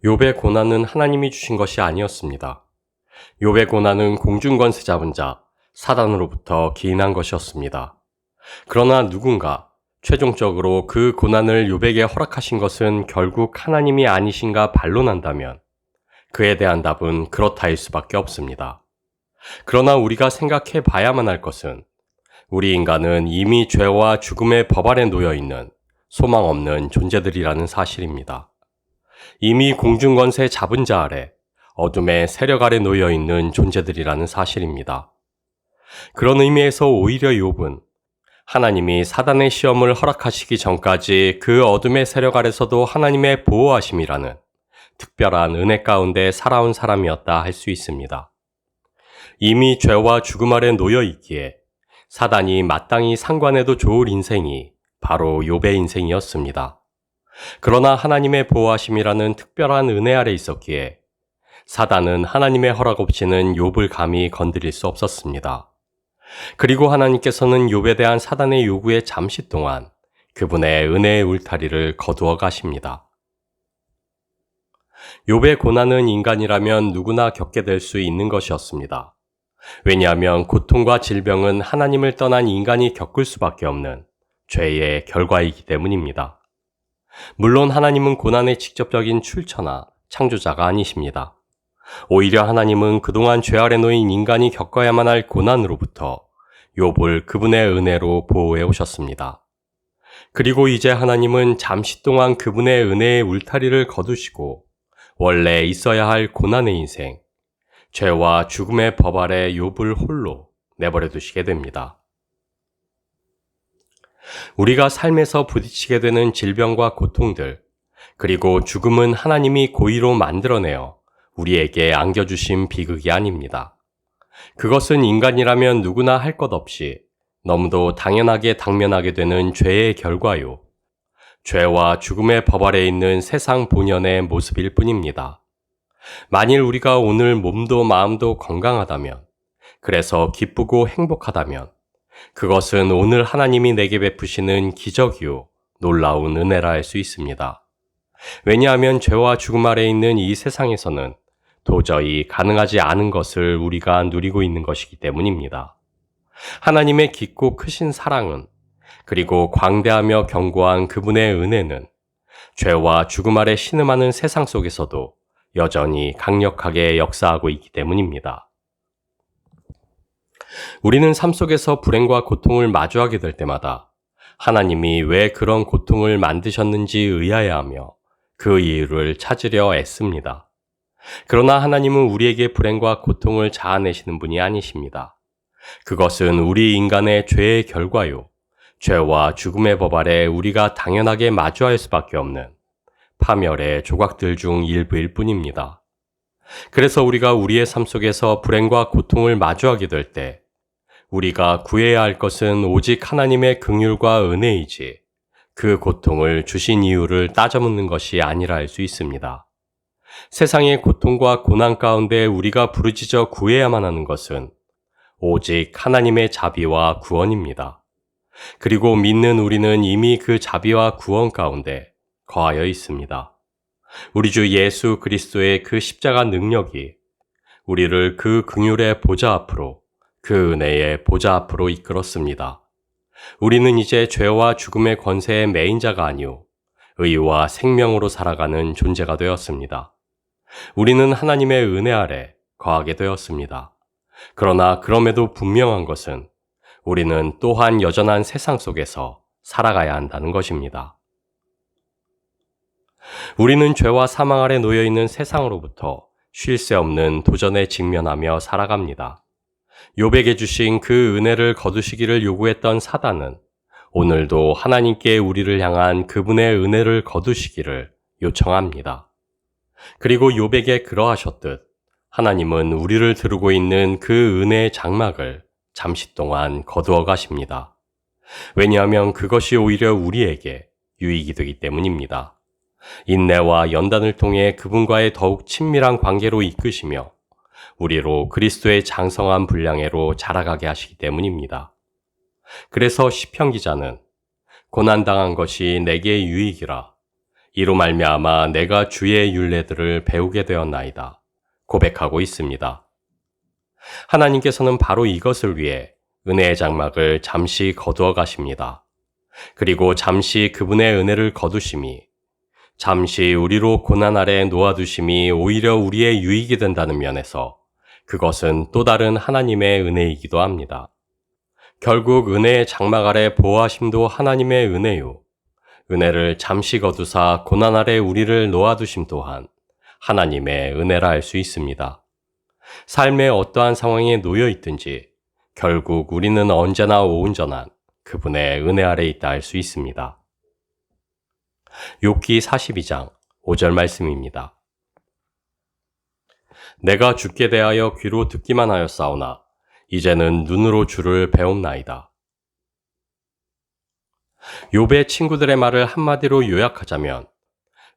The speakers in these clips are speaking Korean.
욥의 고난은 하나님이 주신 것이 아니었습니다. 욥의 고난은 공중권세 잡은 자, 사단으로부터 기인한 것이었습니다. 그러나 누군가 최종적으로 그 고난을 욥에게 허락하신 것은 결국 하나님이 아니신가 반론한다면 그에 대한 답은 그렇다일 수밖에 없습니다. 그러나 우리가 생각해 봐야만 할 것은 우리 인간은 이미 죄와 죽음의 법 아래 놓여 있는 소망 없는 존재들이라는 사실입니다. 이미 공중권세 잡은 자 아래 어둠의 세력 아래 놓여 있는 존재들이라는 사실입니다. 그런 의미에서 오히려 욥은 하나님이 사단의 시험을 허락하시기 전까지 그 어둠의 세력 아래서도 하나님의 보호하심이라는 특별한 은혜 가운데 살아온 사람이었다 할 수 있습니다. 이미 죄와 죽음 아래 놓여 있기에 사단이 마땅히 상관해도 좋을 인생이 바로 욥의 인생이었습니다. 그러나 하나님의 보호하심이라는 특별한 은혜 아래 있었기에 사단은 하나님의 허락 없이는 욥을 감히 건드릴 수 없었습니다. 그리고 하나님께서는 욥에 대한 사단의 요구에 잠시 동안 그분의 은혜의 울타리를 거두어 가십니다. 욥의 고난은 인간이라면 누구나 겪게 될 수 있는 것이었습니다. 왜냐하면 고통과 질병은 하나님을 떠난 인간이 겪을 수밖에 없는 죄의 결과이기 때문입니다. 물론 하나님은 고난의 직접적인 출처나 창조자가 아니십니다. 오히려 하나님은 그동안 죄 아래 놓인 인간이 겪어야만 할 고난으로부터 욥을 그분의 은혜로 보호해 오셨습니다. 그리고 이제 하나님은 잠시 동안 그분의 은혜의 울타리를 거두시고 원래 있어야 할 고난의 인생, 죄와 죽음의 법 아래 욥을 홀로 내버려 두시게 됩니다. 우리가 삶에서 부딪히게 되는 질병과 고통들, 그리고 죽음은 하나님이 고의로 만들어내어 우리에게 안겨주신 비극이 아닙니다. 그것은 인간이라면 누구나 할 것 없이 너무도 당연하게 당면하게 되는 죄의 결과요. 죄와 죽음의 법 아래 있는 세상 본연의 모습일 뿐입니다. 만일 우리가 오늘 몸도 마음도 건강하다면, 그래서 기쁘고 행복하다면, 그것은 오늘 하나님이 내게 베푸시는 기적이요, 놀라운 은혜라 할 수 있습니다. 왜냐하면 죄와 죽음 아래 있는 이 세상에서는 도저히 가능하지 않은 것을 우리가 누리고 있는 것이기 때문입니다. 하나님의 깊고 크신 사랑은, 그리고 광대하며 견고한 그분의 은혜는 죄와 죽음 아래 신음하는 세상 속에서도 여전히 강력하게 역사하고 있기 때문입니다. 우리는 삶 속에서 불행과 고통을 마주하게 될 때마다 하나님이 왜 그런 고통을 만드셨는지 의아해하며 그 이유를 찾으려 애씁니다. 그러나 하나님은 우리에게 불행과 고통을 자아내시는 분이 아니십니다. 그것은 우리 인간의 죄의 결과요, 죄와 죽음의 법 아래 우리가 당연하게 마주할 수밖에 없는 파멸의 조각들 중 일부일 뿐입니다. 그래서 우리가 우리의 삶 속에서 불행과 고통을 마주하게 될 때 우리가 구해야 할 것은 오직 하나님의 긍휼과 은혜이지 그 고통을 주신 이유를 따져묻는 것이 아니라 할 수 있습니다. 세상의 고통과 고난 가운데 우리가 부르짖어 구해야만 하는 것은 오직 하나님의 자비와 구원입니다. 그리고 믿는 우리는 이미 그 자비와 구원 가운데 거하여 있습니다. 우리 주 예수 그리스도의 그 십자가 능력이 우리를 그 긍휼의 보좌 앞으로, 그 은혜의 보좌 앞으로 이끌었습니다. 우리는 이제 죄와 죽음의 권세의 매인자가 아니오 의와 생명으로 살아가는 존재가 되었습니다. 우리는 하나님의 은혜 아래 거하게 되었습니다. 그러나 그럼에도 분명한 것은 우리는 또한 여전한 세상 속에서 살아가야 한다는 것입니다. 우리는 죄와 사망 아래 놓여 있는 세상으로부터 쉴 새 없는 도전에 직면하며 살아갑니다. 욥에게 주신 그 은혜를 거두시기를 요구했던 사단은 오늘도 하나님께 우리를 향한 그분의 은혜를 거두시기를 요청합니다. 그리고 욥에게 그러하셨듯 하나님은 우리를 두르고 있는 그 은혜의 장막을 잠시 동안 거두어 가십니다. 왜냐하면 그것이 오히려 우리에게 유익이 되기 때문입니다. 인내와 연단을 통해 그분과의 더욱 친밀한 관계로 이끄시며 우리로 그리스도의 장성한 분량회로 자라가게 하시기 때문입니다. 그래서 시편 기자는 고난당한 것이 내게 유익이라 이로 말미암아 내가 주의 율례들을 배우게 되었나이다 고백하고 있습니다. 하나님께서는 바로 이것을 위해 은혜의 장막을 잠시 거두어 가십니다. 그리고 잠시 그분의 은혜를 거두심이, 잠시 우리로 고난 아래 놓아두심이 오히려 우리의 유익이 된다는 면에서 그것은 또 다른 하나님의 은혜이기도 합니다. 결국 은혜의 장막 아래 보호하심도 하나님의 은혜요, 은혜를 잠시 거두사 고난 아래 우리를 놓아두심 또한 하나님의 은혜라 할 수 있습니다. 삶의 어떠한 상황에 놓여 있든지 결국 우리는 언제나 온전한 그분의 은혜 아래 있다 할 수 있습니다. 욥기 42장 5절 말씀입니다. 내가 주께 대하여 귀로 듣기만 하였사오나 이제는 눈으로 주를 배움나이다. 욥의 친구들의 말을 한마디로 요약하자면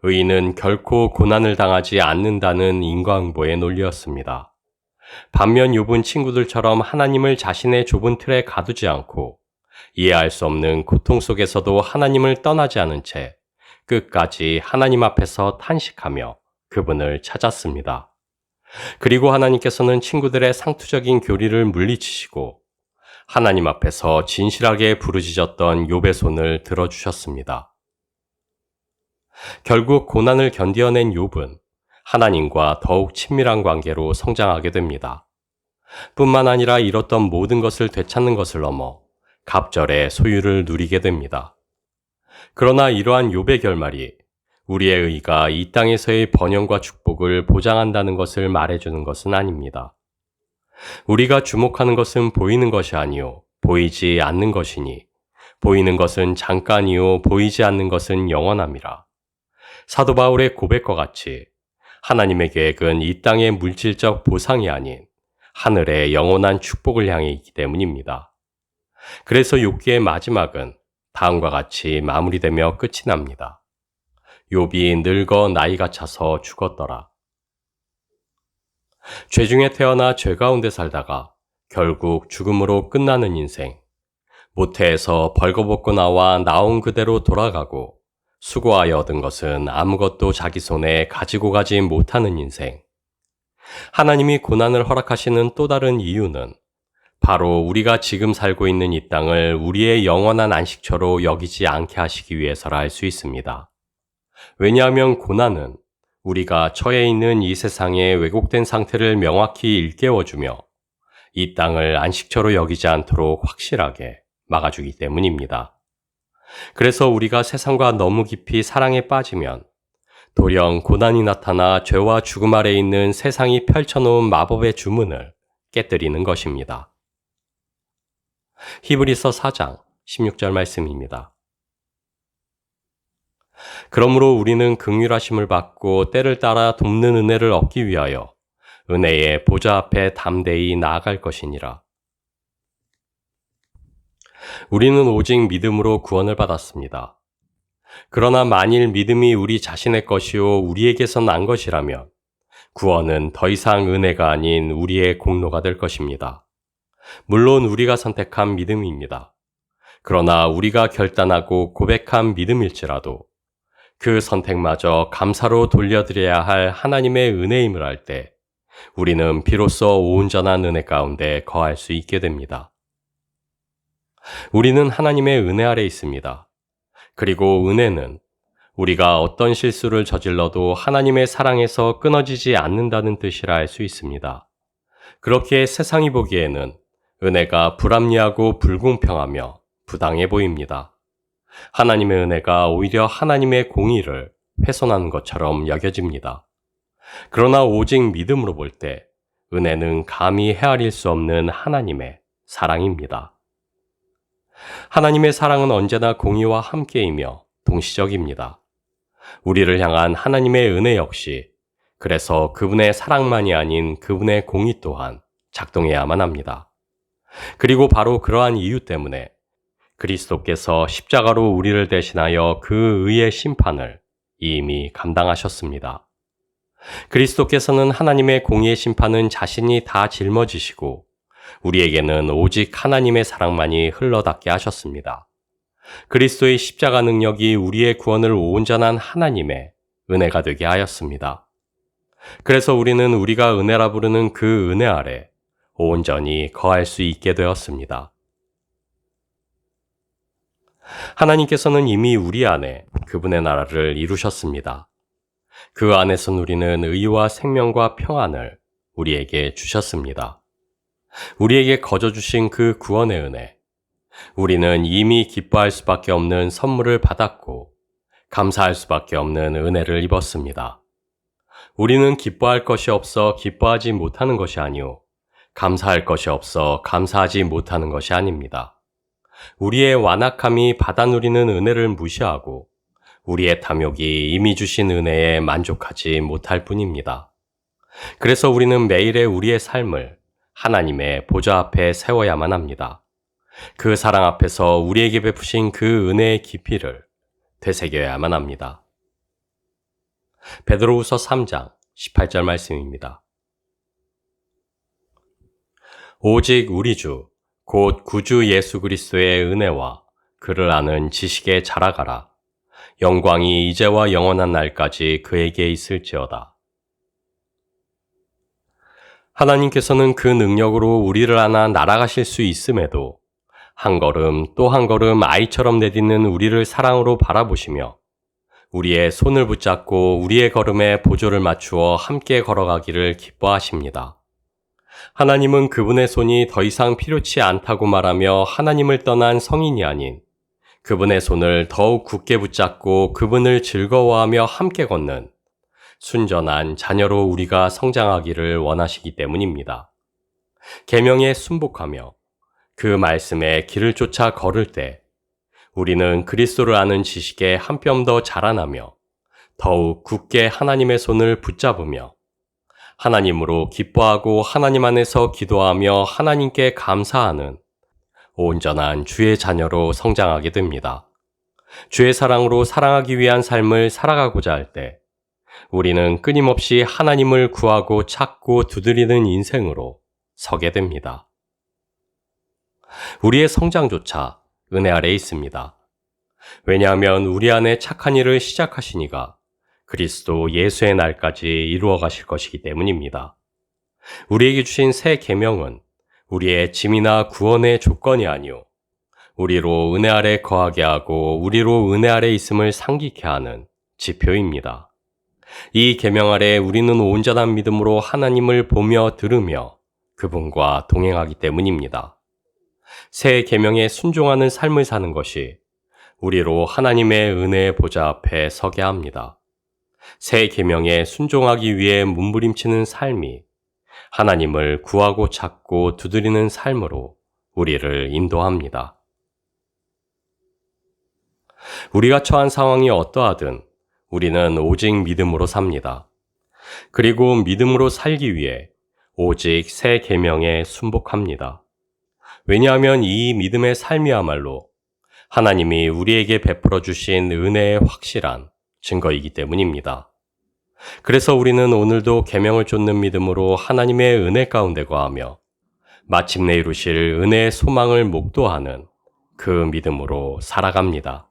의인은 결코 고난을 당하지 않는다는 인과응보의 논리였습니다. 반면 욥은 친구들처럼 하나님을 자신의 좁은 틀에 가두지 않고 이해할 수 없는 고통 속에서도 하나님을 떠나지 않은 채 끝까지 하나님 앞에서 탄식하며 그분을 찾았습니다. 그리고 하나님께서는 친구들의 상투적인 교리를 물리치시고 하나님 앞에서 진실하게 부르짖었던 욥의 손을 들어주셨습니다. 결국 고난을 견디어낸 욥은 하나님과 더욱 친밀한 관계로 성장하게 됩니다. 뿐만 아니라 잃었던 모든 것을 되찾는 것을 넘어 갑절의 소유를 누리게 됩니다. 그러나 이러한 욥의 결말이 우리의 의가 이 땅에서의 번영과 축복을 보장한다는 것을 말해주는 것은 아닙니다. 우리가 주목하는 것은 보이는 것이 아니요 보이지 않는 것이니 보이는 것은 잠깐이요 보이지 않는 것은 영원함이라. 사도 바울의 고백과 같이 하나님의 계획은 이 땅의 물질적 보상이 아닌 하늘의 영원한 축복을 향해 있기 때문입니다. 그래서 욥기의 마지막은 다음과 같이 마무리되며 끝이 납니다. 욥이 늙어 나이가 차서 죽었더라. 죄 중에 태어나 죄 가운데 살다가 결국 죽음으로 끝나는 인생, 모태에서 벌거벗고 나와 나온 그대로 돌아가고 수고하여 얻은 것은 아무것도 자기 손에 가지고 가지 못하는 인생. 하나님이 고난을 허락하시는 또 다른 이유는 바로 우리가 지금 살고 있는 이 땅을 우리의 영원한 안식처로 여기지 않게 하시기 위해서라 할 수 있습니다. 왜냐하면 고난은 우리가 처해 있는 이 세상의 왜곡된 상태를 명확히 일깨워주며 이 땅을 안식처로 여기지 않도록 확실하게 막아주기 때문입니다. 그래서 우리가 세상과 너무 깊이 사랑에 빠지면 돌연 고난이 나타나 죄와 죽음 아래 있는 세상이 펼쳐놓은 마법의 주문을 깨뜨리는 것입니다. 히브리서 4장 16절 말씀입니다. 그러므로 우리는 긍휼하심을 받고 때를 따라 돕는 은혜를 얻기 위하여 은혜의 보좌 앞에 담대히 나아갈 것이니라. 우리는 오직 믿음으로 구원을 받았습니다. 그러나 만일 믿음이 우리 자신의 것이요 우리에게서 난 것이라면 구원은 더 이상 은혜가 아닌 우리의 공로가 될 것입니다. 물론 우리가 선택한 믿음입니다. 그러나 우리가 결단하고 고백한 믿음일지라도 그 선택마저 감사로 돌려드려야 할 하나님의 은혜임을 알 때 우리는 비로소 온전한 은혜 가운데 거할 수 있게 됩니다. 우리는 하나님의 은혜 아래 있습니다. 그리고 은혜는 우리가 어떤 실수를 저질러도 하나님의 사랑에서 끊어지지 않는다는 뜻이라 할 수 있습니다. 그렇기에 세상이 보기에는 은혜가 불합리하고 불공평하며 부당해 보입니다. 하나님의 은혜가 오히려 하나님의 공의를 훼손하는 것처럼 여겨집니다. 그러나 오직 믿음으로 볼 때 은혜는 감히 헤아릴 수 없는 하나님의 사랑입니다. 하나님의 사랑은 언제나 공의와 함께이며 동시적입니다. 우리를 향한 하나님의 은혜 역시 그래서 그분의 사랑만이 아닌 그분의 공의 또한 작동해야만 합니다. 그리고 바로 그러한 이유 때문에 그리스도께서 십자가로 우리를 대신하여 그 의의 심판을 이미 감당하셨습니다. 그리스도께서는 하나님의 공의의 심판은 자신이 다 짊어지시고 우리에게는 오직 하나님의 사랑만이 흘러닿게 하셨습니다. 그리스도의 십자가 능력이 우리의 구원을 온전한 하나님의 은혜가 되게 하였습니다. 그래서 우리는 우리가 은혜라 부르는 그 은혜 아래 온전히 거할 수 있게 되었습니다. 하나님께서는 이미 우리 안에 그분의 나라를 이루셨습니다. 그 안에서 누리는 의와 생명과 평안을 우리에게 주셨습니다. 우리에게 거저 주신 그 구원의 은혜, 우리는 이미 기뻐할 수밖에 없는 선물을 받았고 감사할 수밖에 없는 은혜를 입었습니다. 우리는 기뻐할 것이 없어 기뻐하지 못하는 것이 아니오 감사할 것이 없어 감사하지 못하는 것이 아닙니다. 우리의 완악함이 받아 누리는 은혜를 무시하고 우리의 탐욕이 이미 주신 은혜에 만족하지 못할 뿐입니다. 그래서 우리는 매일의 우리의 삶을 하나님의 보좌 앞에 세워야만 합니다. 그 사랑 앞에서 우리에게 베푸신 그 은혜의 깊이를 되새겨야만 합니다. 베드로후서 3장 18절 말씀입니다. 오직 우리 주 곧 구주 예수 그리스도의 은혜와 그를 아는 지식에 자라가라. 영광이 이제와 영원한 날까지 그에게 있을지어다. 하나님께서는 그 능력으로 우리를 안아 날아가실 수 있음에도 한 걸음 또 한 걸음 아이처럼 내딛는 우리를 사랑으로 바라보시며 우리의 손을 붙잡고 우리의 걸음에 보조를 맞추어 함께 걸어가기를 기뻐하십니다. 하나님은 그분의 손이 더 이상 필요치 않다고 말하며 하나님을 떠난 성인이 아닌 그분의 손을 더욱 굳게 붙잡고 그분을 즐거워하며 함께 걷는 순전한 자녀로 우리가 성장하기를 원하시기 때문입니다. 계명에 순복하며 그 말씀에 길을 쫓아 걸을 때 우리는 그리스도를 아는 지식에 한 뼘 더 자라나며 더욱 굳게 하나님의 손을 붙잡으며 하나님으로 기뻐하고 하나님 안에서 기도하며 하나님께 감사하는 온전한 주의 자녀로 성장하게 됩니다. 주의 사랑으로 사랑하기 위한 삶을 살아가고자 할 때 우리는 끊임없이 하나님을 구하고 찾고 두드리는 인생으로 서게 됩니다. 우리의 성장조차 은혜 아래 있습니다. 왜냐하면 우리 안에 착한 일을 시작하신 이가 그리스도 예수의 날까지 이루어 가실 것이기 때문입니다. 우리에게 주신 새 계명은 우리의 짐이나 구원의 조건이 아니오 우리로 은혜 아래 거하게 하고 우리로 은혜 아래 있음을 상기케 하는 지표입니다. 이 계명 아래 우리는 온전한 믿음으로 하나님을 보며 들으며 그분과 동행하기 때문입니다. 새 계명에 순종하는 삶을 사는 것이 우리로 하나님의 은혜의 보좌 앞에 서게 합니다. 새 계명에 순종하기 위해 몸부림치는 삶이 하나님을 구하고 찾고 두드리는 삶으로 우리를 인도합니다. 우리가 처한 상황이 어떠하든 우리는 오직 믿음으로 삽니다. 그리고 믿음으로 살기 위해 오직 새 계명에 순복합니다. 왜냐하면 이 믿음의 삶이야말로 하나님이 우리에게 베풀어 주신 은혜의 확실한 증거이기 때문입니다. 그래서 우리는 오늘도 계명을 쫓는 믿음으로 하나님의 은혜 가운데 거하며 마침내 이루실 은혜의 소망을 목도하는 그 믿음으로 살아갑니다.